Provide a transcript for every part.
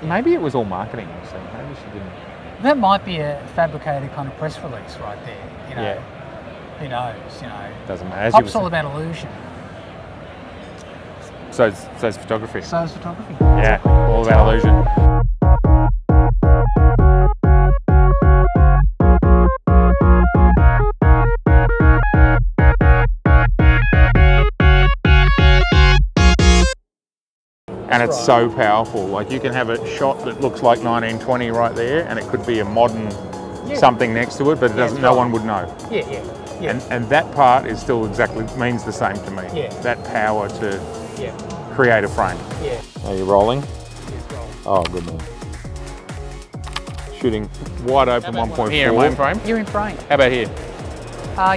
Maybe it was all marketing, so maybe she didn't. That might be a fabricated kind of press release right there, you know. Yeah. Who knows, you know. Doesn't matter. Pop's all about illusion. So's photography. So's photography. Yeah, all about illusion. And it's so powerful. Like, you can have a shot that looks like 1920 right there, and it could be a modern something next to it, but it doesn't. No one would know. Yeah. And that part is still exactly means the same to me. Yeah. That power to create a frame. Yeah. Are you rolling? Yes, rolling. Oh, good man. Shooting wide open 1.4. Here, am I in frame? You're in frame. How about here?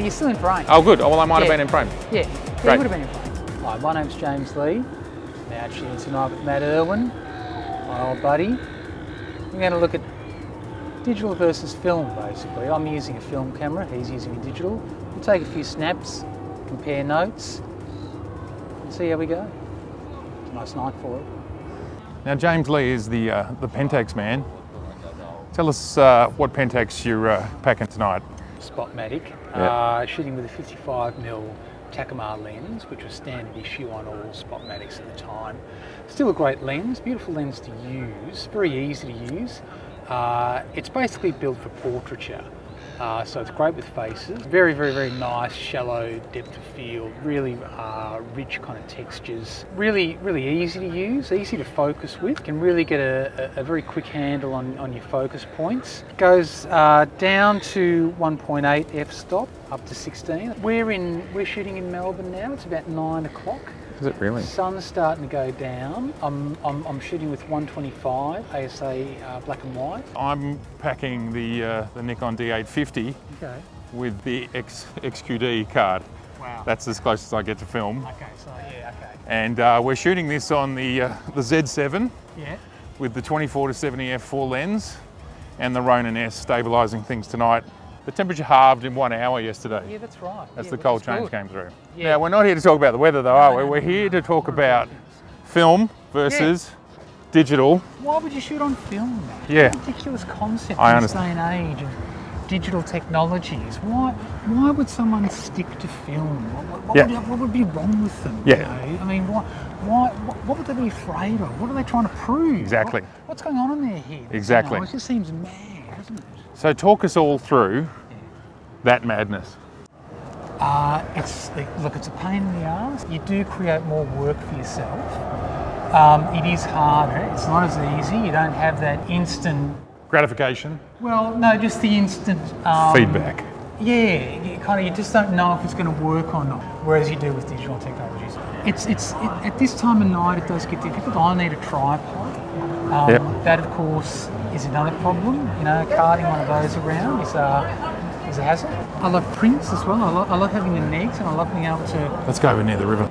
You're still in frame. Oh, good. Oh, well, I might have been in frame. Yeah, Great. you would have been in frame. Hi, my name's James Lee. I'm out shooting tonight with Matt Irwin, my old buddy. We're going to look at digital versus film, basically. I'm using a film camera, he's using a digital. We'll take a few snaps, compare notes, and see how we go. It's a nice night for it. Now, James Lee is the Pentax man. Tell us what Pentax you're packing tonight. Spotmatic, shooting with a 55mm Takumar lens, which was standard issue on all Spotmatics at the time. Still a great lens, beautiful lens to use, very easy to use. It's basically built for portraiture, so it's great with faces. Very, very, very nice, shallow depth of field, really rich kind of textures. Really, really easy to use, easy to focus with. Can really get a very quick handle on your focus points. It goes down to 1.8 f-stop, up to 16. We're shooting in Melbourne now. It's about 9 o'clock. Is it really? Sun's starting to go down. I'm shooting with 125 ASA black and white. I'm packing the Nikon D850 with the XQD card. Wow. That's as close as I get to film. Okay, so yeah, okay. And we're shooting this on the Z7 with the 24-70 f4 lens and the Ronin S stabilising things tonight. The temperature halved in 1 hour yesterday. Yeah, that's right. As the cold change came through. Yeah. Now, we're not here to talk about the weather though, are we? We're here to talk about film versus digital. Why would you shoot on film, man? Yeah. It's a ridiculous concept I in understand. this day and age of digital technologies. Why would someone stick to film? What would be wrong with them? Yeah. You know? I mean, what would they be afraid of? What are they trying to prove? Exactly. What's going on in their head? Exactly. You know, it just seems mad, doesn't it? So talk us all through that madness. Look, it's a pain in the arse. You do create more work for yourself. It is harder. It's not as easy. You don't have that instant Gratification. Well, no, just the instant Feedback. Yeah, you just don't know if it's going to work or not. Whereas you do with digital technologies. At this time of night, it does get difficult. I need a tripod. That, of course, is another problem. You know, carting one of those around is a hassle. I love prints as well. I love having the negs, and I love being able to. Let's go over near the river.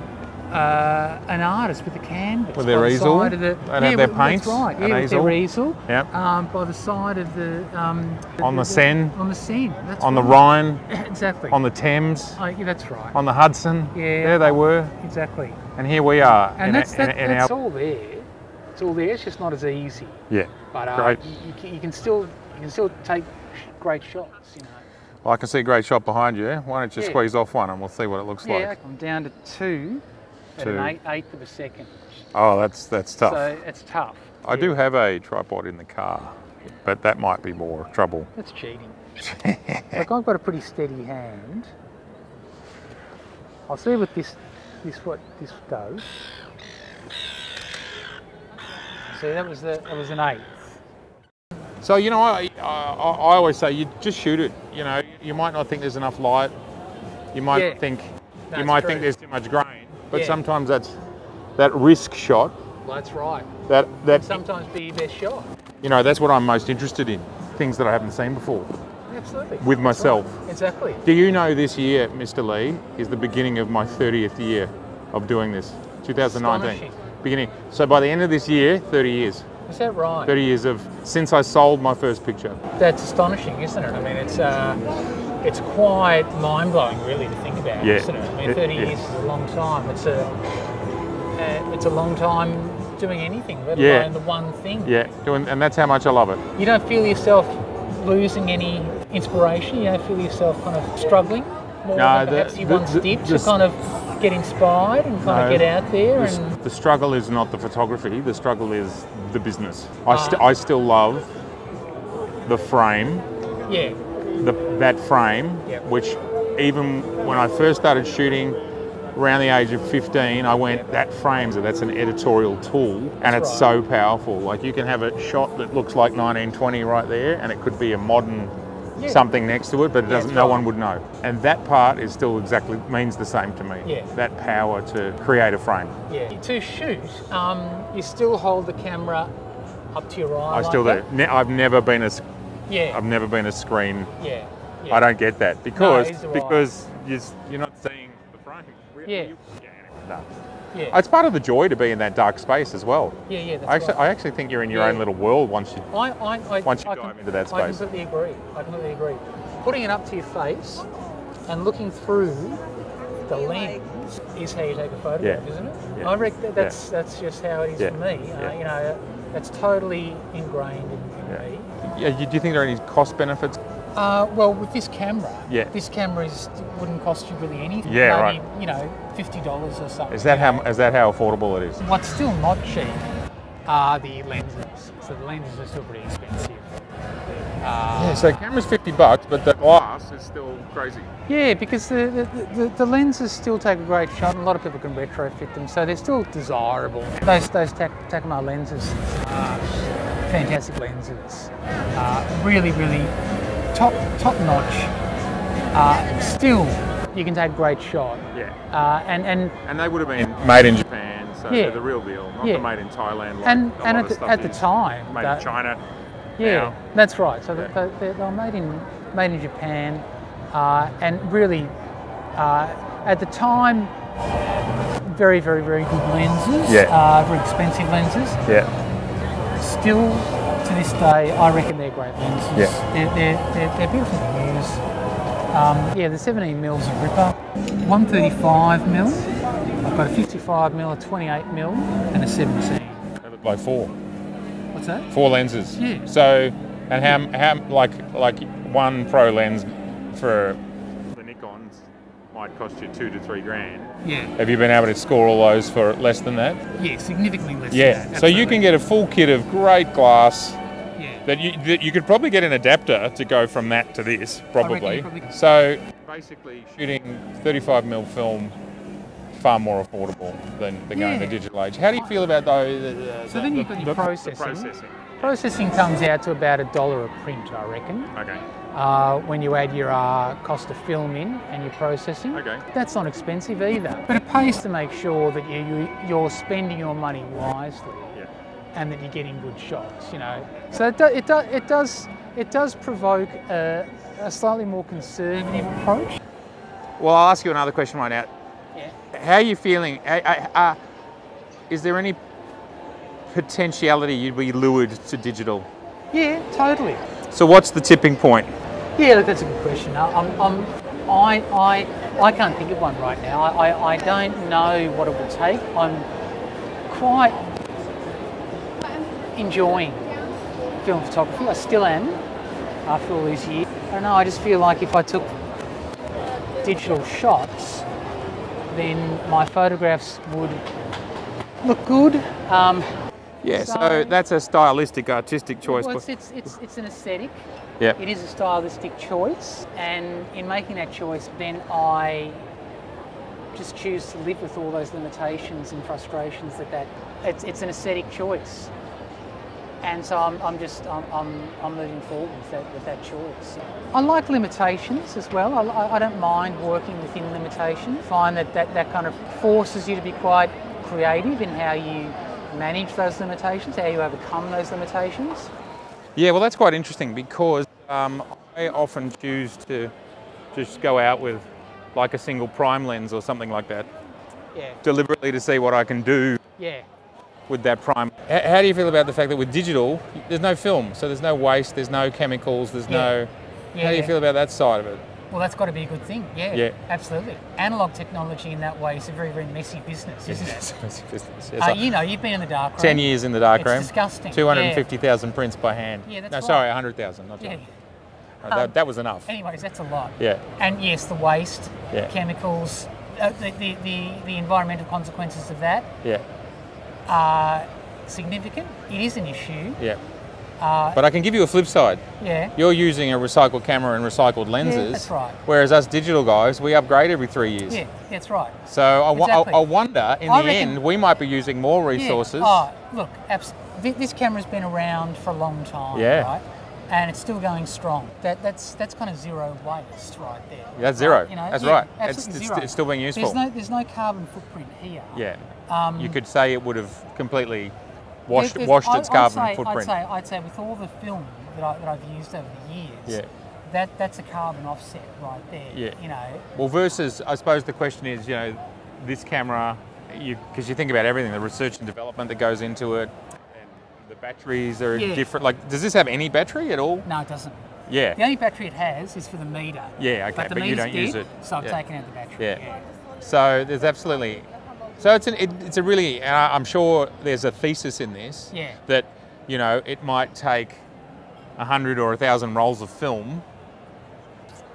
An artist with a canvas. With their easel? They have their paints? That's right, an with their easel. Yep. By the side of the... on the Seine? On the Seine, that's on right. the Rhine? Exactly. On the Thames? Oh, yeah, that's right. On the Hudson? Yeah. There they were. Exactly. And here we are. And that's all there. It's all there, it's just not as easy. Yeah, but great. You can still take great shots, you know. Well, I can see a great shot behind you. Why don't you squeeze off one and we'll see what it looks like. I'm down to 2 at an eighth of a second. Oh, that's tough. So it's tough. I do have a tripod in the car, but that might be more trouble. That's cheating. Look, I've got a pretty steady hand. I'll see what this does. See, that was an eighth. So, you know, I always say you just shoot it. You know, you might not think there's enough light. You might think think there's too much grain. But sometimes that risk shot. Well, that's right. That can sometimes be your best shot. You know, that's what I'm most interested in. Things that I haven't seen before. Absolutely. With myself. Right. Exactly. Do you know this year, Mr. Lee, is the beginning of my 30th year of doing this? 2019. Beginning. So by the end of this year, 30 years. Is that right? 30 years since I sold my first picture. That's astonishing, isn't it? I mean, it's quite mind-blowing, really, to think about, isn't it? I mean, 30 years is a long time. It's a long time doing anything, let alone the one thing. Yeah, and that's how much I love it. You don't feel yourself losing any inspiration? You don't feel yourself kind of struggling more than perhaps you once did to kind of get inspired and kind of get out there? The struggle is not the photography, the struggle is the business. I still love the frame. Yeah. That frame, which even when I first started shooting around the age of 15, I went, that's an editorial tool, and it's so powerful. Like, you can have a shot that looks like 1920 right there, and it could be a modern something next to it, but it doesn't. No one would know. And that part is still means the same to me. Yeah. That power to create a frame. Yeah. To shoot, you still hold the camera up to your eye. I still do. I've never been a screen. Yeah. I don't get that because you're not seeing the frame. Yeah. It's part of the joy to be in that dark space as well. Yeah, that's I actually think you're in your own little world once you dive into that space. I completely agree. Putting it up to your face and looking through the lens is how you take a photograph, isn't it? Yeah. I reckon that's just how it is for me. You know, that's totally ingrained in me. Yeah. Do you think there are any cost benefits? Well, with this camera, this camera wouldn't cost you really anything. Yeah, maybe, you know, $50 or something. Is that how affordable it is? What's still not cheap are the lenses. So the lenses are still pretty expensive. So the camera's $50, but the glass is still crazy. Yeah, because the lenses still take a great shot, and a lot of people can retrofit them, so they're still desirable. Those Takumar lenses are fantastic lenses. Really top notch. Still, you can take a great shot. Yeah. And they would have been made in Japan, so they're the real deal, not the made in Thailand. Like and at the time, made in China. Yeah, now. that's right. So they were made in Japan, and really at the time, very good lenses. Yeah. Very expensive lenses. Yeah. Still, to this day, I reckon they're great lenses. Yeah. They're beautiful to use. The 17mm is a ripper. 135mm. I've got a 55mm, a 28mm, and a 17. They look like 4. What's that? 4 lenses. Yeah. So, and how like one pro lens for the Nikons might cost you $2 to $3 grand. Yeah. Have you been able to score all those for less than that? Yeah, significantly less. Yeah. Than that, so you can get a full kit of great glass. Yeah. That you could probably get an adapter to go from that to this, probably. So basically, shooting 35mm film far more affordable than going the digital age. How do you feel about those? So then you've got your processing. Processing comes out to about $1 a print, I reckon. Okay. When you add your cost of film in and your processing. Okay. That's not expensive either. But it pays to make sure that you're spending your money wisely. Yeah. And that you're getting good shots, you know. So it does provoke a slightly more conservative approach. Well, I'll ask you another question right now. Yeah. How are you feeling? Is there any potentiality you'd be lured to digital? Yeah, totally. So what's the tipping point? Yeah, look, that's a good question. I can't think of one right now. I don't know what it would take. I'm quite enjoying film photography. I still am after all these years. I don't know, I just feel like if I took digital shots, then my photographs would look good. So that's a stylistic, artistic choice. Well, it's an aesthetic. Yeah. It is a stylistic choice, and in making that choice, then I just choose to live with all those limitations and frustrations that it's an aesthetic choice. And so I'm moving forward with that choice. I like limitations as well. I don't mind working within limitations. I find that kind of forces you to be quite creative in how you manage those limitations, how you overcome those limitations. Yeah, well, that's quite interesting because I often choose to just go out with like a single prime lens or something like that. Yeah. Deliberately to see what I can do. Yeah. With that prime. How do you feel about the fact that with digital, there's no film, so there's no waste, there's no chemicals, there's no... How do you feel about that side of it? Well, that's got to be a good thing. Yeah, Yeah. Absolutely. Analog technology in that way is a very, very messy business, isn't it? It's a messy business. Yes, You know, you've been in the dark room. 10 years in the dark room. It's disgusting. 250,000 prints by hand. Yeah, that's no, right. sorry, 100,000. Not Yeah. that was enough. Anyways, that's a lot. Yeah. And yes, the waste, Yeah. chemicals, the environmental consequences of that Yeah. are significant. It is an issue. Yeah. But I can give you a flip side. Yeah. You're using a recycled camera and recycled lenses. Yeah, that's right. Whereas us digital guys, we upgrade every 3 years. Yeah, that's right. So Exactly. I wonder, in I the reckon- end, we might be using more resources. Yeah. Oh, look, this camera's been around for a long time, Yeah. right? And it's still going strong. That's kind of zero waste right there. That's zero. You know, That's yeah, right. absolutely zero. It's still being useful. There's no carbon footprint here. Yeah. You could say it would have completely washed its I'd carbon footprint. I'd say with all the film that I've used over the years, that's a carbon offset right there. Yeah. You know. Well, versus, I suppose the question is, you know, this camera, because you think about everything, the research and development that goes into it, and the batteries are different. Like, does this have any battery at all? No, it doesn't. Yeah. The only battery it has is for the meter. Yeah, okay, but you don't use it. So I've taken out the battery. Yeah. So there's absolutely. So it's a really. And I'm sure there's a thesis in this. Yeah. That, you know, it might take 100 or 1,000 rolls of film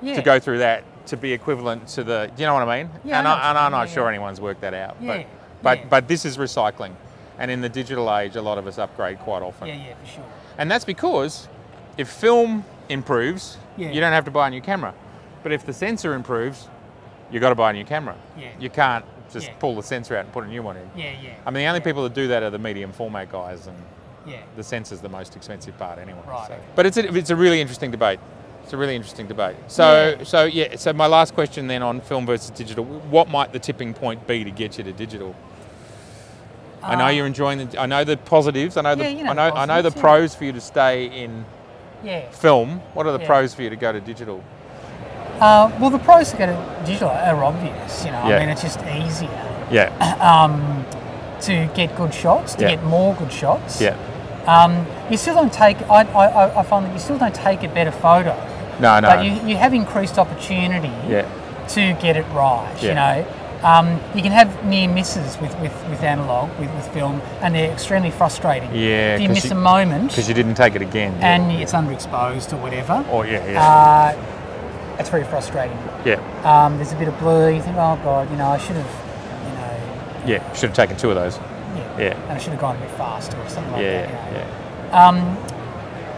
to go through that to be equivalent to the. Do you know what I mean? Yeah. And I'm not sure anyone's worked that out. Yeah. But this is recycling, and in the digital age, a lot of us upgrade quite often. Yeah, for sure. And that's because if film improves, you don't have to buy a new camera. But if the sensor improves, you've got to buy a new camera. Yeah. You can't just pull the sensor out and put a new one in. Yeah. I mean, the only people that do that are the medium format guys, and Yeah. the sensor's the most expensive part anyway. Right. So. But it's a really interesting debate. It's a really interesting debate. So my last question then on film versus digital, what might the tipping point be to get you to digital? I know you're enjoying I know the positives. I know the pros for you to stay in film. What are the pros for you to go to digital? Well, the pros to go to digital are obvious. You know, I mean, it's just easier. Yeah. To get good shots, to get more good shots. Yeah. You still don't take. I find that you still don't take a better photo. No. But you have increased opportunity. To get it right. Yeah. You know. You can have near misses with analog, with film, and they're extremely frustrating. Yeah, if you miss a moment because you didn't take it again, and it's underexposed or whatever. Oh It's very frustrating. Yeah. There's a bit of blur. You think, oh god, you know, I should have, Yeah, should have taken 2 of those. Yeah. And I should have gone a bit faster or something like that. You know? Yeah.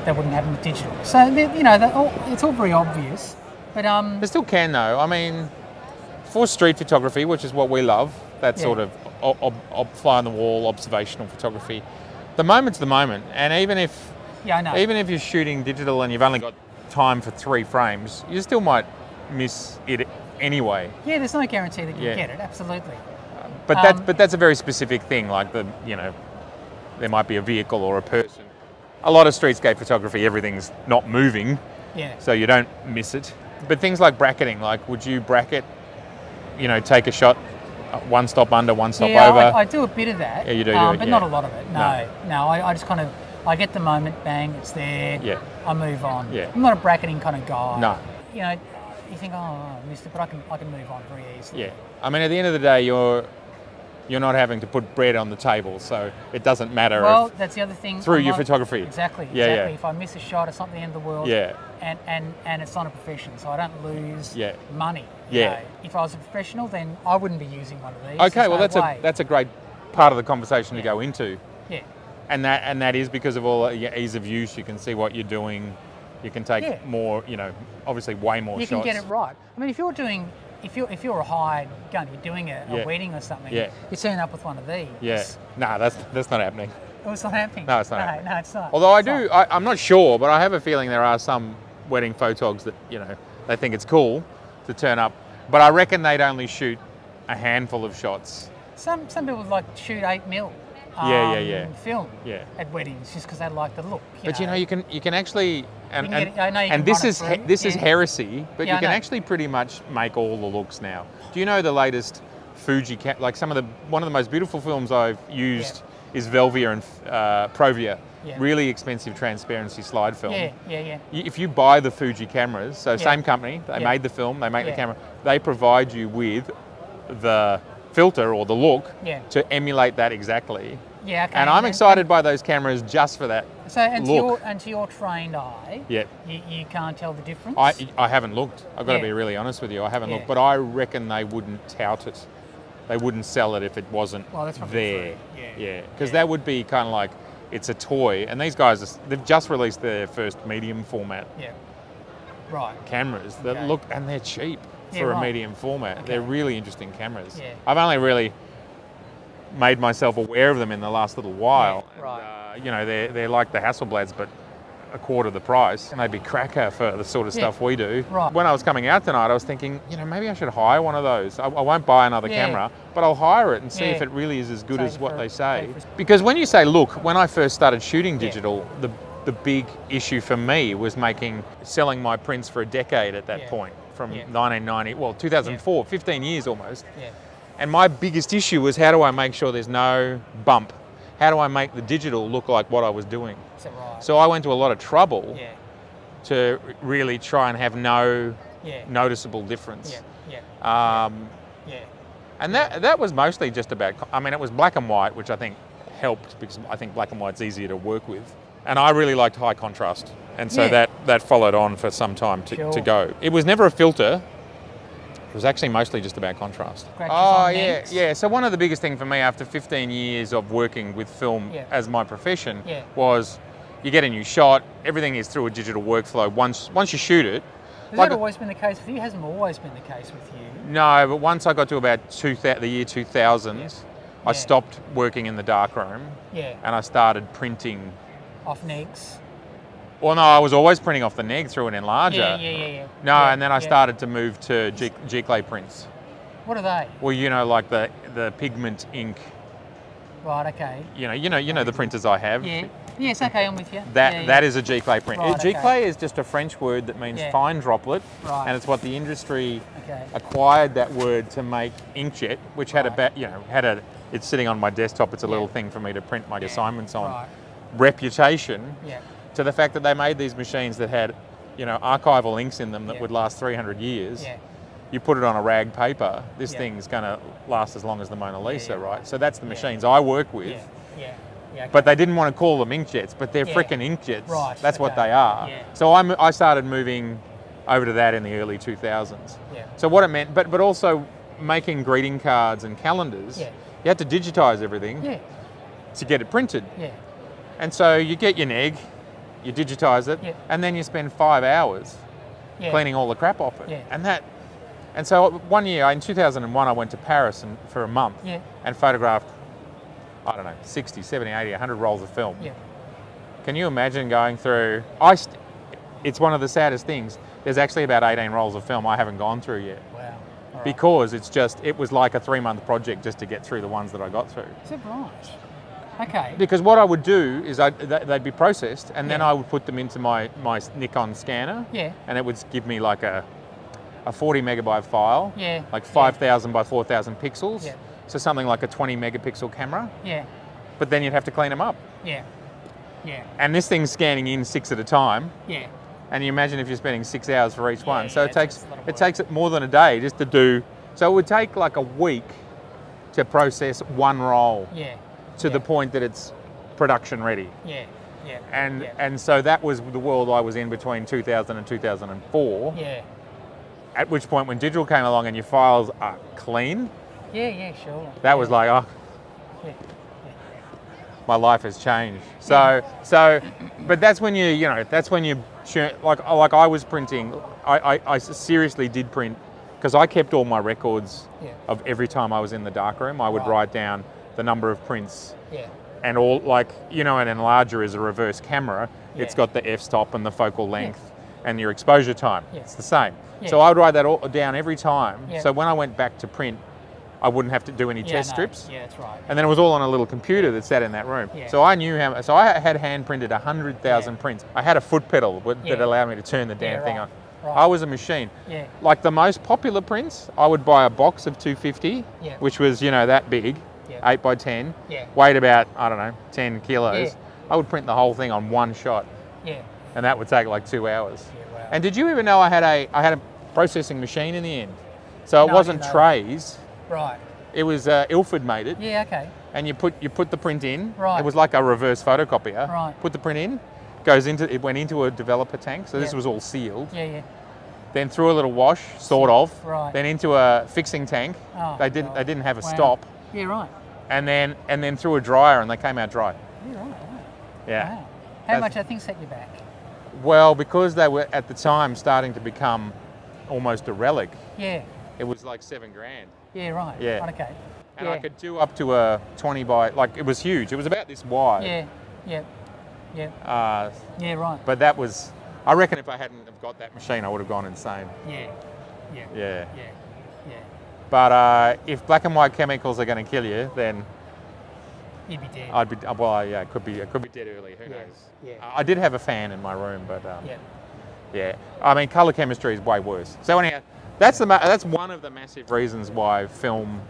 That wouldn't happen with digital. So you know, it's all very obvious, but They still can though. I mean. For street photography, which is what we love, that sort of fly on the wall observational photography, the moment's the moment. And even if you're shooting digital and you've only got time for 3 frames, you still might miss it anyway. Yeah, there's no guarantee that you get it. Absolutely. But that's a very specific thing. Like there might be a vehicle or a person. A lot of streetscape photography, everything's not moving. Yeah. So you don't miss it. But things like bracketing, like would you bracket? You know, take a shot, 1 stop under, 1 stop over. I do a bit of that. Yeah, you do. But not a lot of it. No. I just kind of, I get the moment, bang, it's there. Yeah. I move on. Yeah. I'm not a bracketing kind of guy. No. You know, you think, oh, I missed it, but I can move on very easily. Yeah. I mean, at the end of the day, you're not having to put bread on the table, so it doesn't matter. Well, that's the other thing. Through your photography. Exactly. Yeah. If I miss a shot, it's not the end of the world. Yeah. And it's not a profession, so I don't lose money. Yeah. You know? If I was a professional, then I wouldn't be using one of these. Okay, well that's a great part of the conversation to go into. Yeah. And that is because of all your ease of use. You can see what you're doing. You can take more. You know, obviously way more shots. You can get it right. I mean, if you're a hired gun, you're doing a wedding or something. Yeah. You turn up with one of these. Yeah. No, that's not happening. Oh, it's not happening. No, it's not happening. No, it's not. Although I'm not sure, but I have a feeling there are some wedding photogs that they think it's cool to turn up, but I reckon they'd only shoot a handful of shots. Some people like to shoot 8mm. Film at weddings just because they like the look. But you can actually this is heresy, but you can actually pretty much make all the looks now. Do you know the latest Fuji one of the most beautiful films I've used is Velvia and Provia, really expensive transparency slide film. Yeah. If you buy the Fuji cameras, so same company, they made the film, they make the camera, they provide you with the filter or the look to emulate that exactly. Yeah, okay. And I'm excited by those cameras just for that look. To your trained eye, you can't tell the difference? I haven't looked. I've got to be really honest with you. I haven't looked, but I reckon they wouldn't tout it. They wouldn't sell it if it wasn't there. Yeah, because that would be kind of like, it's a toy. And these guys, they've just released their first medium format cameras that look, and they're cheap for a medium format. They're really interesting cameras. I've only really made myself aware of them in the last little while. And, you know, they're like the Hasselblads, but a quarter the price, and they'd be cracker for the sort of stuff we do. When I was coming out tonight, I was thinking, you know, maybe I should hire one of those. I won't buy another camera, but I'll hire it and see if it really is as good as what they say. Because when you say, look, when I first started shooting digital, the big issue for me was selling my prints for a decade at that point, from 1990, well, 2004, 15 years almost. And my biggest issue was, how do I make sure there's no bump? How do I make the digital look like what I was doing? So I went to a lot of trouble to really try and have no noticeable difference. And that was mostly just about, I mean, it was black and white, which I think helped, because I think black and white's easier to work with. And I really liked high contrast. And so that followed on for some time to go. It was never a filter. It was actually mostly just about contrast. Yeah. So one of the biggest things for me after 15 years of working with film as my profession was, you get a new shot, everything is through a digital workflow. Once you shoot it. Has that always been the case with you? It hasn't always been the case with you. No, but once I got to about the year 2000, I stopped working in the darkroom and I started printing. Off negs? Well, no, I was always printing off the neg through an enlarger. No, and then I started to move to G-clay prints. What are they? Well, you know, like the pigment ink. Right, okay. You know the printers I have. Yes, okay, I'm with you. That is a G-clay print. Right, G-clay is just a French word that means fine droplet, and it's what the industry acquired that word to make inkjet, which had it's sitting on my desktop. It's a little thing for me to print my assignments on. Reputation. To the fact that they made these machines that had, you know, archival inks in them that would last 300 years. You put it on a rag paper, this thing's going to last as long as the Mona Lisa, right? So that's the machines I work with. Okay. But they didn't want to call them inkjets, but they're frickin' inkjets. Right. That's what they are. So I started moving over to that in the early 2000s. So what it meant, but also making greeting cards and calendars, you had to digitize everything to get it printed. And so you get your neg, you digitize it, and then you spend 5 hours cleaning all the crap off it. And so one year, in 2001, I went to Paris for a month and photographed, I don't know, 60, 70, 80, 100 rolls of film. Can you imagine going through, it's one of the saddest things, there's actually about 18 rolls of film I haven't gone through yet. Wow. Right. Because it was like a 3-month project just to get through the ones that I got through. Is that right? Okay. Because what I would do is they'd be processed, and then I would put them into my Nikon scanner, and it would give me like a 40 megabyte file, like 5,000 by 4,000 pixels, so something like a 20 megapixel camera. But then you'd have to clean them up. And this thing's scanning in 6 at a time. And you imagine if you're spending 6 hours for each one. So it takes it more than a day just to do. So it would take like a week to process one roll. To the point that it's production ready. And so that was the world I was in between 2000 and 2004. At which point, when digital came along and your files are clean. Sure. That was like, my life has changed. So, but that's when like I was printing. I seriously did print, because I kept all my records of every time I was in the darkroom. I would write down the number of prints, and all, like, you know, an enlarger is a reverse camera. It's got the f-stop and the focal length and your exposure time. It's the same. So I would write that all down every time. So when I went back to print, I wouldn't have to do any test strips. That's right. And then it was all on a little computer that sat in that room. So I knew so I had hand printed 100,000 prints. I had a foot pedal that allowed me to turn the damn thing on. I was a machine. Like the most popular prints, I would buy a box of 250, which was, you know, that big, 8 by 10, weighed about, I don't know, 10 kilos. I would print the whole thing on one shot. Yeah. And that would take like 2 hours. Yeah, wow. And did you even know I had a processing machine in the end? So it wasn't trays. Right. It was Ilford made it. Yeah, okay. And you put the print in. Right. It was like a reverse photocopier. Right. Put the print in, it went into a developer tank. So this was all sealed. Yeah, yeah. Then through a little wash, sort of. Right. Then into a fixing tank. Oh, they didn't have a stop. Yeah, right. And then through a dryer, and they came out dry. Yeah, right. Yeah. Wow. How much I think set you back? Well, because they were at the time starting to become almost a relic. Yeah. It was like $7 grand. Yeah, right. Yeah. Right, okay. And I could do up to a 20 by, like it was huge. It was about this wide. Yeah. Yeah. Yeah. Yeah, right. But that was, I reckon if I hadn't have got that machine, I would have gone insane. Yeah. Yeah. Yeah. Yeah. Yeah. But if black and white chemicals are going to kill you, then you'd be dead. I'd be, well, yeah, it could be dead early. Who knows? Yeah. I did have a fan in my room, but yeah. Yeah. I mean, color chemistry is way worse. So anyhow, that's one of the massive reasons why film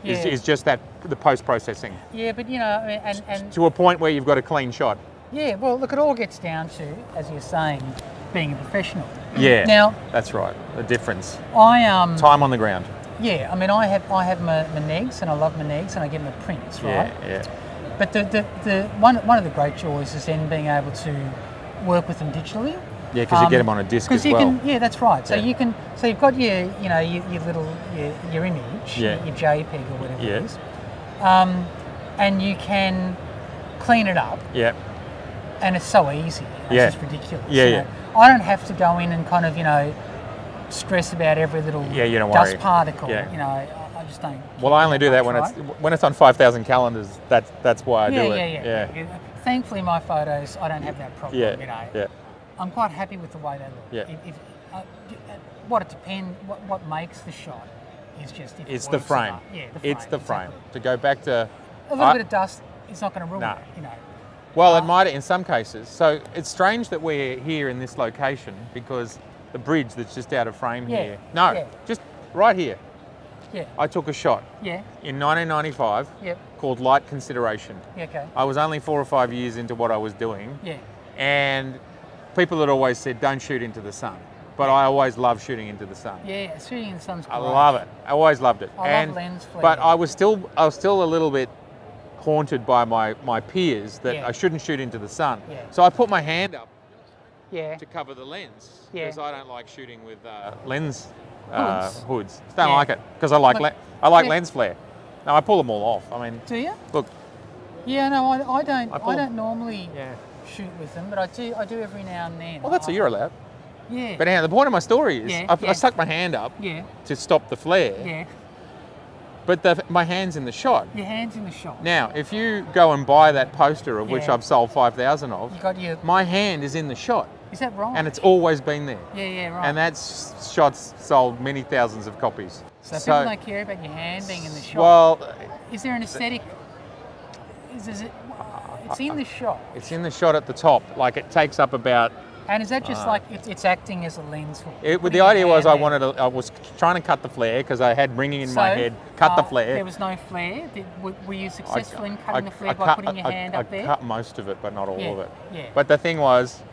is just that the post processing. Yeah, but you know, and to a point where you've got a clean shot. Yeah. Well, look, it all gets down to, as you're saying, being a professional. Yeah. Now that's right. The difference. Time on the ground. Yeah. I mean, I have my negs, and I love my negs, and I get my prints, right? Yeah. Yeah. But the one of the great joys is then being able to work with them digitally. Yeah, because you get them on a disc as well. Yeah, that's right. So you can. So you've got your little your image, your JPEG or whatever it is, and you can clean it up. Yeah. And it's so easy. It's just ridiculous. Yeah, yeah. I don't have to go in and kind of stress about every little dust particle. Yeah. I just don't. Well, I only do that when it's on 5,000 calendars. That's why I do it. Yeah. Thankfully, my photos, I don't have that problem. Yeah. I'm quite happy with the way they look. Yeah. What makes the shot is just if it's the frame. Yeah, the frame. It's the frame. To go back to a little bit of dust, it's not going to ruin it. Well, it might in some cases. So it's strange that we're here in this location because the bridge that's just out of frame here. No, just right here. Yeah. I took a shot. Yeah. In 1995. Yep. Called Light Consideration. Yeah, okay. I was only 4 or 5 years into what I was doing. Yeah. And people had always said, don't shoot into the sun. But I always love shooting into the sun. Yeah, shooting in the sun's great. I love it. I always loved it. I love lens flare. But I was still a little bit haunted by my peers that I shouldn't shoot into the sun. Yeah. So I put my hand up to cover the lens because I don't like shooting with lens hoods. Don't like it because I like lens flare. No, I pull them all off. I mean, do you? Look. Yeah, no, I don't normally shoot with them, but I do every now and then. Well, that's what you're allowed. Yeah. But anyhow, the point of my story is I stuck my hand up to stop the flare. Yeah. But my hand's in the shot. Your hand's in the shot. Now, if you go and buy that poster of which I've sold 5,000 of, my hand is in the shot. Is that right? And it's always been there. Yeah, right. And that shot's sold many thousands of copies. So people don't care about your hand being in the shot. Well, is there an aesthetic? It's in the shot. It's in the shot at the top. Like it takes up about. And is that just like it's acting as a lens? The idea was I was trying to cut the flare because I had ringing in my head. Cut the flare. There was no flare. Were you successful in cutting the flare by putting your hand up there? I cut most of it, but not all of it. Yeah. But the thing was,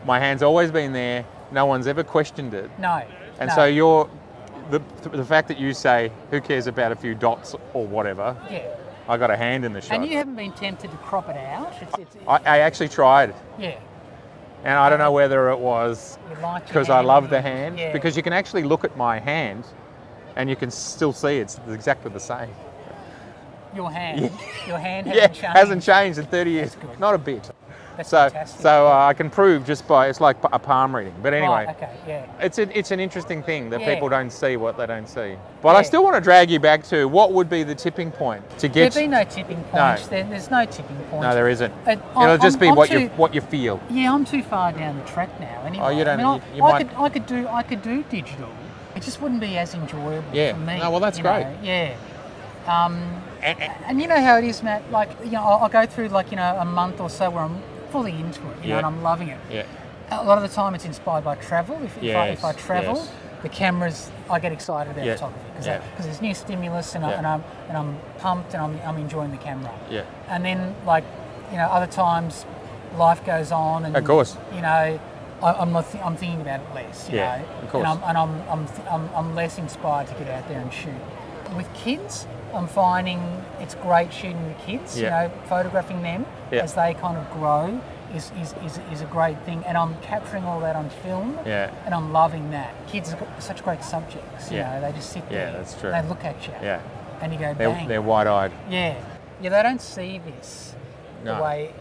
my hand's always been there. No one's ever questioned it. No. And so the fact that you say, who cares about a few dots or whatever? Yeah. I got a hand in the shot. And you haven't been tempted to crop it out? I actually tried. Yeah. And I don't know whether it was because I love the hand, because you can actually look at my hand and you can still see it's exactly the same. Your hand? Your hand hasn't changed? Hasn't changed in 30 years. Not a bit. That's fantastic. So I can prove just by, it's like a palm reading. But anyway, it's an interesting thing that people don't see what they don't see. But I still want to drag you back to what would be the tipping point to get... There'd be no tipping point. There's no tipping point. No, there isn't. It'll just be what you feel. Yeah, I'm too far down the track now. Anyway. Oh, you don't... I could do digital. It just wouldn't be as enjoyable for me. No, well, that's great. Yeah. And you know how it is, Matt. Like, I'll go through a month or so where I'm fully into it, and I'm loving it. Yeah. A lot of the time, it's inspired by travel. If I travel, the cameras, I get excited about photography because there's new stimulus, and I'm pumped, and I'm enjoying the camera. Yeah. And then you know, other times life goes on, and of course, you know, I'm thinking about it less. You know, of course. And I'm less inspired to get out there and shoot. With kids, I'm finding it's great shooting the kids. You know, photographing them as they kind of grow is a great thing, and I'm capturing all that on film. Yeah. And I'm loving that. Kids are such great subjects. You know, they just sit there. Yeah, that's true. They look at you. Yeah. And you go, bang. They're wide-eyed. Yeah. Yeah, they don't see this the way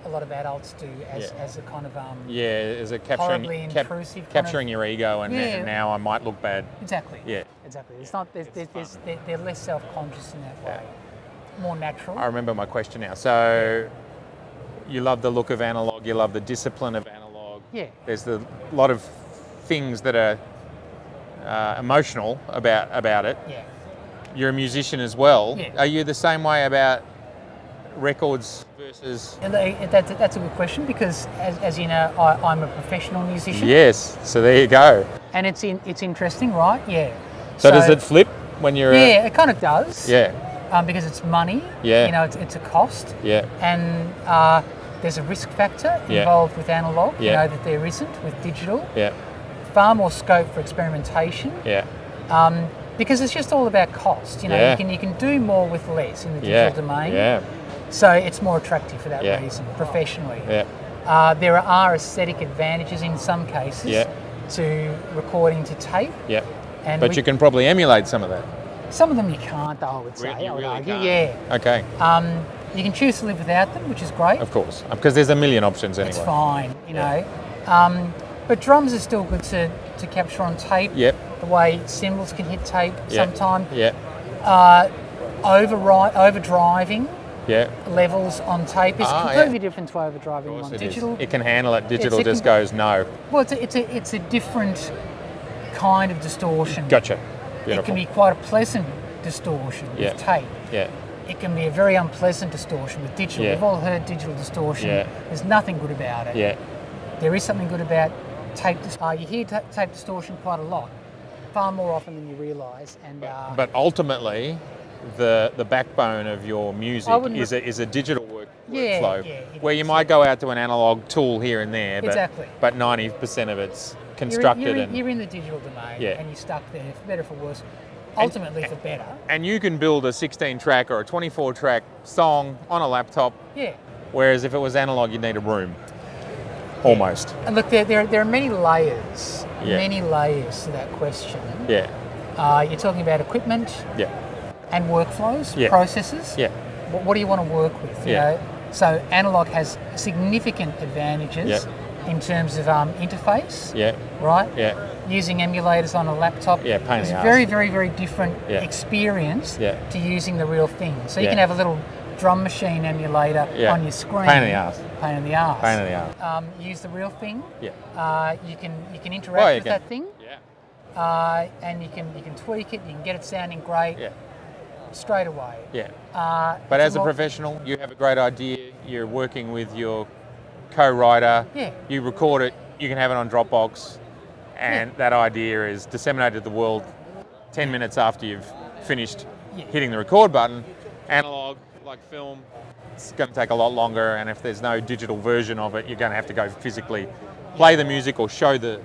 a lot of adults do as a kind of as a horribly intrusive capturing your ego, and now I might look bad. Exactly. Yeah. Exactly. It's not. They're less self-conscious in that way. More natural. I remember my question now. So, you love the look of analog. You love the discipline of analog. Yeah. There's a lot of things that are emotional about it. Yeah. You're a musician as well. Yeah. Are you the same way about records versus? That's a good question, because as you know, I'm a professional musician. Yes. So there you go. And it's interesting, right? Yeah. So does it flip when you're? Yeah, it kind of does. Yeah. Because it's money. Yeah. You know, it's a cost. Yeah. And there's a risk factor involved with analog. You know that there isn't with digital. Yeah. Far more scope for experimentation. Yeah. Because it's just all about cost. You know, you can do more with less in the digital domain. Yeah. So it's more attractive for that reason, professionally. Yeah. There are aesthetic advantages in some cases to recording to tape. Yeah. But you can probably emulate some of that. Some of them you can't, though, I would say. You really can't. Yeah. Okay. You can choose to live without them, which is great. Of course, because there's a million options anyway. It's fine, you know. But drums are still good to capture on tape. Yep. The way cymbals can hit tape sometimes. Yeah. Overdriving levels on tape is completely different to overdriving on digital. It can handle it. Digital just goes no. Well, it's a different kind of distortion. Gotcha. Beautiful. It can be quite a pleasant distortion with tape. Yeah. It can be a very unpleasant distortion with digital. We've all heard digital distortion. Yeah. There's nothing good about it. Yeah. There is something good about tape. You hear tape distortion quite a lot, far more often than you realise. And but ultimately, the backbone of your music is a digital workflow, where you might go out to an analog tool here and there, but 90% of it's constructed. You're in the digital domain, and you're stuck there, for better or for worse. Ultimately, for better. And you can build a 16-track or a 24-track song on a laptop. Yeah. Whereas if it was analog, you'd need a room. Almost. And look, there are many layers to that question. Yeah. You're talking about equipment. Yeah. And workflows, processes. Yeah. What do you want to work with? You know? So analog has significant advantages in terms of interface. Yeah. Right. Yeah. Using emulators on a laptop is a very, very, very different experience to using the real thing. So you can have a little drum machine emulator on your screen. Pain in the ass. Pain in the ass. Pain in the ass. Use the real thing. Yeah. You can interact with that thing. Yeah. And you can tweak it. You can get it sounding great. Yeah. Straight away. Yeah. But as a professional, you have a great idea. You're working with your co-writer. Yeah. You record it. You can have it on Dropbox, and that idea is disseminated to the world 10 minutes after you've finished hitting the record button. Analog, like film, it's going to take a lot longer, and if there's no digital version of it, you're going to have to go physically play the music or show the.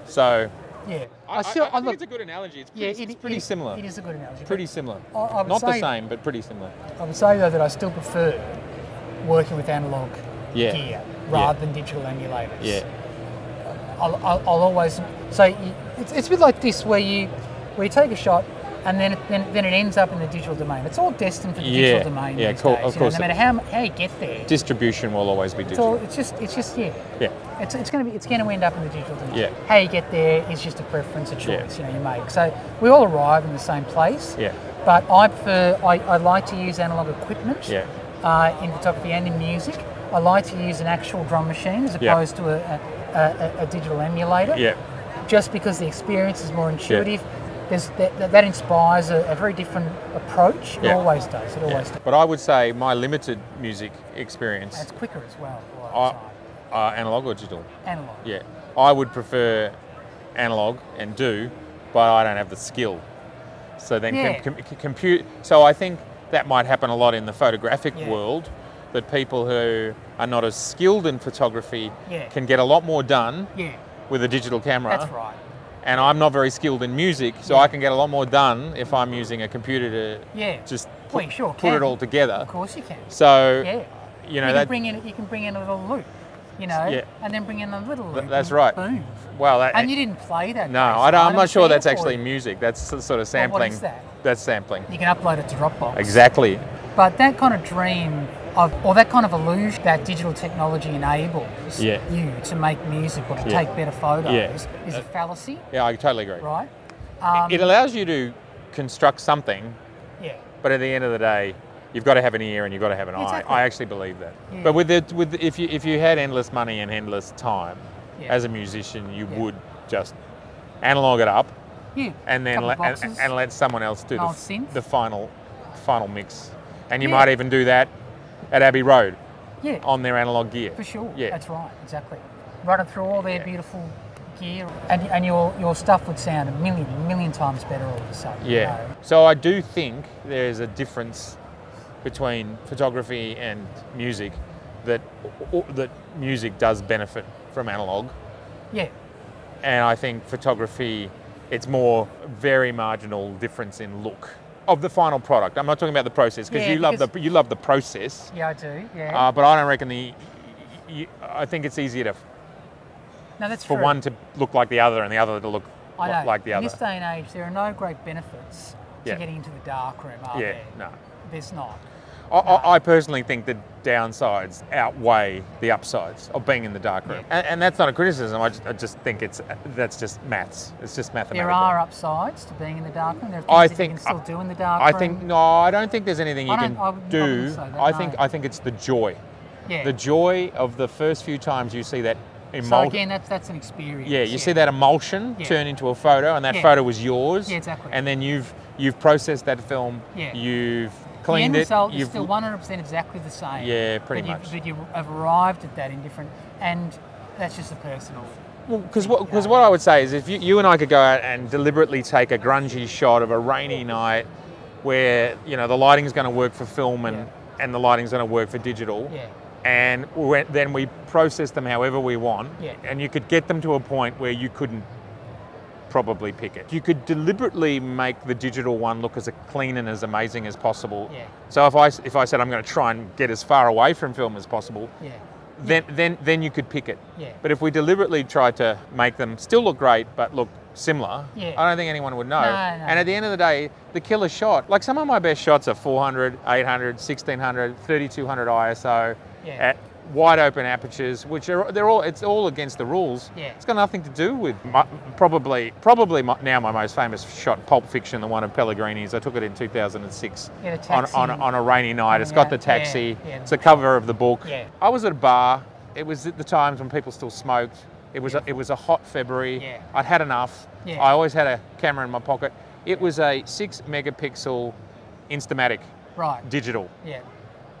So. Yeah, I think it's a good analogy. It's pretty similar. It is a good analogy. Pretty similar. Not the same, but pretty similar. I would say though that I still prefer working with analog gear rather than digital emulators. Yeah. I'll always say it's a bit like this, where you take a shot and then it ends up in the digital domain. It's all destined for the digital domain. Yeah, cool. Of course. No matter how you get there, distribution will always be digital. It's just it's going to end up in the digital domain. Yeah. How you get there is just a preference, a choice you make. So we all arrive in the same place. Yeah. But I like to use analog equipment. Yeah. In photography and in music. I like to use an actual drum machine as opposed to a digital emulator. Yeah. Just because the experience is more intuitive. Yeah. That inspires a very different approach. It always does. It always does. But I would say my limited music experience. It's quicker as well. Analog or digital? Analog. Yeah. I would prefer analog and but I don't have the skill. So then compute. So I think that might happen a lot in the photographic world, that people who are not as skilled in photography Yeah. can get a lot more done Yeah. with a digital camera. That's right. And I'm not very skilled in music, so I can get a lot more done if I'm using a computer to just Well, you sure put can. it all together. Of course you can. So, Yeah. you know, you that, can bring in a little loop, you know, Yeah. and then bring in a little loop. that's and right. Boom. well, that, And you didn't play that. no, bass. I'm not sure see that's it for actually you. music. That's sort of sampling. Well, what is that? That's sampling. You can upload it to Dropbox. Exactly. But that kind of dream of, or that kind of illusion that digital technology enables Yeah. you to make music or to Yeah. take better photos Yeah. is a fallacy, Yeah, I totally agree. right? It allows you to construct something, Yeah. but at the end of the day, you've got to have an ear and you've got to have an Exactly. eye. I actually believe that. Yeah. But if you had endless money and endless time, Yeah. as a musician, you Yeah. would just analog it up Yeah. and then Couple let, boxes. and let someone else do Old synth. the final mix. And you Yeah. might even do that at Abbey Road Yeah. on their analog gear. For sure. Yeah. That's right. Exactly. Running through all their beautiful gear, and your stuff would sound a million times better all of a sudden. you Yeah. know. So I do think there's a difference between photography and music, that music does benefit from analog, Yeah. and I think photography, it's more very marginal difference in look of the final product. I'm not talking about the process, because Yeah, you love the process, Yeah, I do. Yeah. but I don't reckon I think it's easier to No, that's for true. one to look like the other and the other to look I know. like the In other. this day and age, there are no great benefits to Yeah. getting into the dark room, are Yeah, there? no. There's not. I personally think the downsides outweigh the upsides of being in the dark room, and that's not a criticism. I just think that's just maths. It's just mathematical. There are upsides to being in the dark room. There are things I that think you can still do in the dark I room. think no, I don't think there's anything you I can wouldn't do. say that, I no. think it's the joy, Yeah. the joy of the first few times you see that So emulsion. again, that's an experience. Yeah, you see that emulsion Yeah. turn into a photo, and that Yeah. photo was yours. Yeah, exactly. And then you've processed that film. Yeah. You've The cleaned end it. result is You've still 100% exactly the same. Yeah, pretty but much. But you have arrived at that in different, and that's just a personal. Because what I would say is, if you and I could go out and deliberately take a grungy shot of a rainy night, where the lighting's going to work for film and the lighting's going to work for digital, Yeah. and then we process them however we want, Yeah. and you could get them to a point where you couldn't probably pick it. You could deliberately make the digital one look as clean and as amazing as possible. Yeah. So if I said I'm going to try and get as far away from film as possible, Yeah. then you could pick it. Yeah. But if we deliberately tried to make them still look great but look similar, Yeah. I don't think anyone would know. No. And at the end of the day, the killer shot, like some of my best shots are 400, 800, 1600, 3200 ISO Yeah. at wide open apertures, which it's all against the rules. Yeah. It's got nothing to do with probably now my most famous shot, Pulp Fiction, the one of Pellegrini's. I took it in 2006 Yeah, the taxi. on a rainy night. It's got the Yeah, taxi. yeah, It's the cover of the book. Yeah. I was at a bar. It was at the times when people still smoked. It was a hot February. Yeah. I'd had enough. Yeah. I always had a camera in my pocket. It was a 6 megapixel Instamatic Right. digital. Yeah.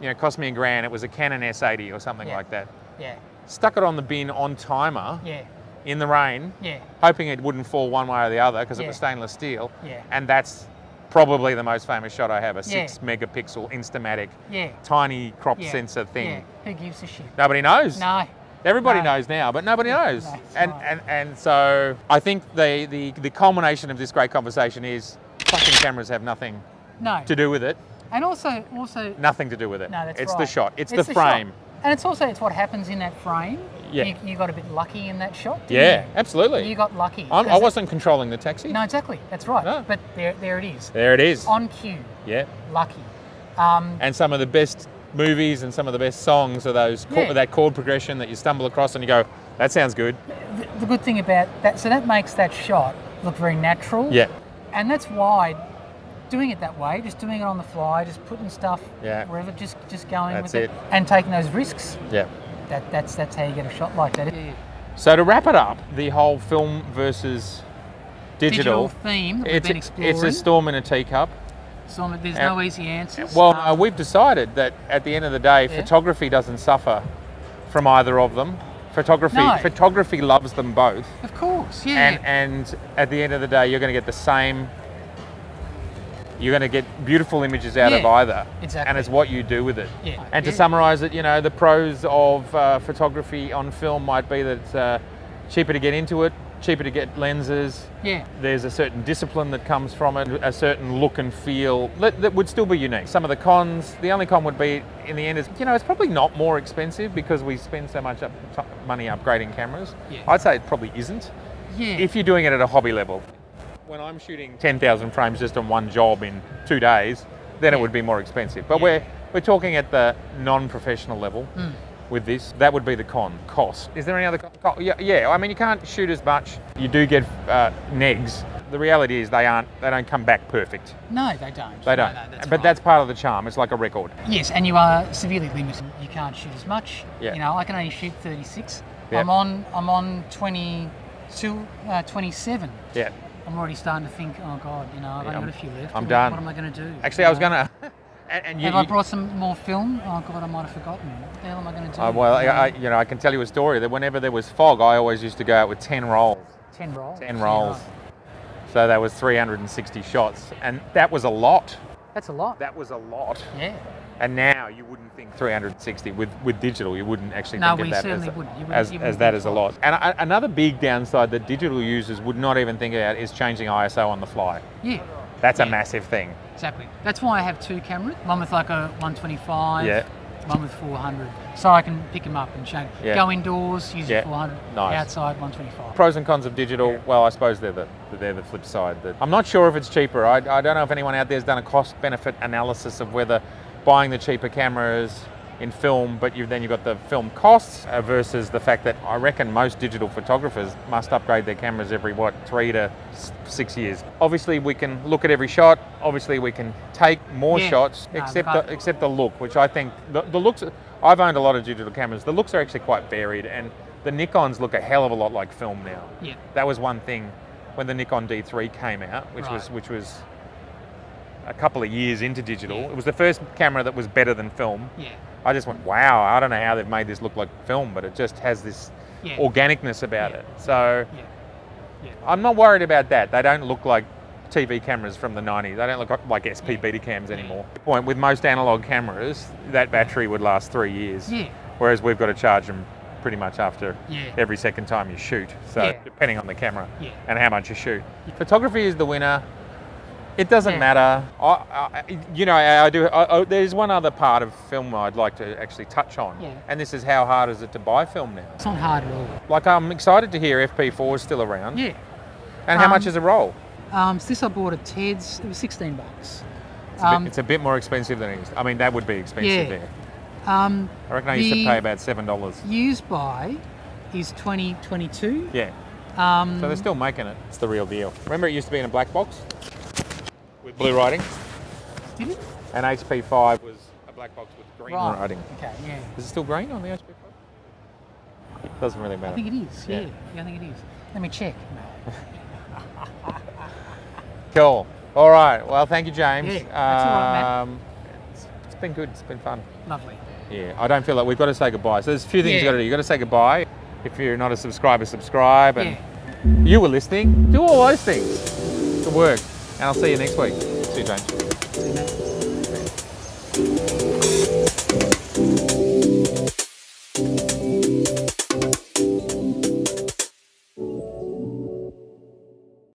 It cost me $1,000. It was a Canon S80 or something Yeah. like that. Yeah. Stuck it on the bin on timer Yeah. in the rain, Yeah. hoping it wouldn't fall one way or the other because it Yeah. was stainless steel. Yeah. And that's probably the most famous shot I have, a Yeah. 6 megapixel Instamatic, Yeah. tiny crop Yeah. sensor thing. Yeah. Who gives a shit? Nobody knows. No. Everybody No. knows now, but nobody knows. No, it's and, right. and so I think the culmination of this great conversation is fucking cameras have nothing No. to do with it. And also. Nothing to do with it. No, that's it's right. the shot. It's the shot. frame. And it's what happens in that frame. Yeah. You got a bit lucky in that shot. Didn't Yeah, you? absolutely. You got lucky. I 'Cause wasn't controlling the taxi. No, exactly. That's right. No. But there it is. There it is. On cue. Yeah. Lucky. And some of the best movies and some of the best songs are that chord progression that you stumble across and you go, that sounds good. The good thing about that, so that makes that shot look very natural. Yeah. And that's why doing it that way, just doing it on the fly, just putting stuff Yeah. wherever, just going That's with it, it. and taking those risks. Yeah. That's how you get a shot like that. So to wrap it up, the whole film versus digital theme that we've been exploring. it's a storm in a teacup. So there's no easy answers. Well, we've decided that at the end of the day, photography doesn't suffer from either of them. Photography loves them both. Of course, yeah. And at the end of the day, you're going to get the same you're going to get beautiful images out of either. Exactly. And it's what you do with it. Yeah. And to summarise it, you know, the pros of photography on film might be that it's cheaper to get into it, cheaper to get lenses. Yeah. There's a certain discipline that comes from it, a certain look and feel that would still be unique. Some of the cons, the only con would be in the end is, you know, it's probably not more expensive because we spend so much money upgrading cameras. Yeah. I'd say it probably isn't. Yeah. If you're doing it at a hobby level. When I'm shooting 10,000 frames just on one job in 2 days, then it would be more expensive. But we're talking at the non-professional level. With this, that would be the cost. Is there any other con? Yeah, I mean, you can't shoot as much. You do get negs. The reality is they don't come back perfect. No, they don't. They don't. But that's part of the charm. It's like a record. Yes, and you are severely limited. You can't shoot as much. Yeah. You know, I can only shoot 36. Yeah. I'm on 22, 27. Yeah. I'm already starting to think, oh God, you know, I've only got a few left. I'm done. What am I going to do? Actually, I was going to... Have I brought some more film? Oh God, I might have forgotten. What the hell am I going to do? Well, I can tell you a story that whenever there was fog, I always used to go out with 10 rolls. 10 rolls? 10 rolls. So that was 360 shots. And that was a lot. That's a lot. That was a lot. Yeah. And now you wouldn't think 360 with digital. You wouldn't actually think of that as that as a lot. And another big downside that digital users would not even think about is changing ISO on the fly. Yeah. That's a massive thing. Exactly. That's why I have 2 cameras. One with like a 125. Yeah. One with 400. So I can pick them up and change. Yeah. Go indoors, use the 400. Nice. Outside, 125. Pros and cons of digital. Well, I suppose they're the flip side. I'm not sure if it's cheaper. I don't know if anyone out there has done a cost-benefit analysis of whether buying the cheaper cameras in film, but then you've got the film costs versus the fact that I reckon most digital photographers must upgrade their cameras every, 3 to 6 years. Obviously, we can look at every shot. Obviously, we can take more shots, except the look, which I think, the looks, I've owned a lot of digital cameras. The looks are actually quite varied, and the Nikons look a hell of a lot like film now. Yeah. That was one thing when the Nikon D3 came out, which was a couple of years into digital. It was the first camera that was better than film. Yeah. I just went, wow, I don't know how they've made this look like film, but it just has this organicness about it. So I'm not worried about that. They don't look like TV cameras from the 90s. They don't look like SP Betacams anymore. The point with most analog cameras, that battery would last 3 years. Yeah. Whereas we've got to charge them pretty much after every second time you shoot. So depending on the camera and how much you shoot. Photography is the winner. It doesn't matter. There's one other part of film I'd like to actually touch on, and this is how hard is it to buy film now? It's not hard at all. Like, I'm excited to hear FP4 is still around. Yeah. And how much is a roll? This I bought at Ted's. It was $16. It's a bit more expensive than it is. I mean, that would be expensive there. I reckon I used to pay about $7. Used by is $20.22. Yeah. So they're still making it. It's the real deal. Remember, it used to be in a black box with blue writing. Did it? And HP5 was a black box with green writing. Okay, yeah. Is it still green on the HP5? Doesn't really matter. I think it is, yeah, I think it is. Let me check. Cool. All right. Well, thank you, James. Yeah, that's all right, Matt. It's been good. It's been fun. Lovely. Yeah, I don't feel like we've got to say goodbye. So there's a few things you've got to do. You've got to say goodbye. If you're not a subscriber, subscribe. And you were listening. Do all those things to work. And I'll see you next week. See you, James. See you, Matt.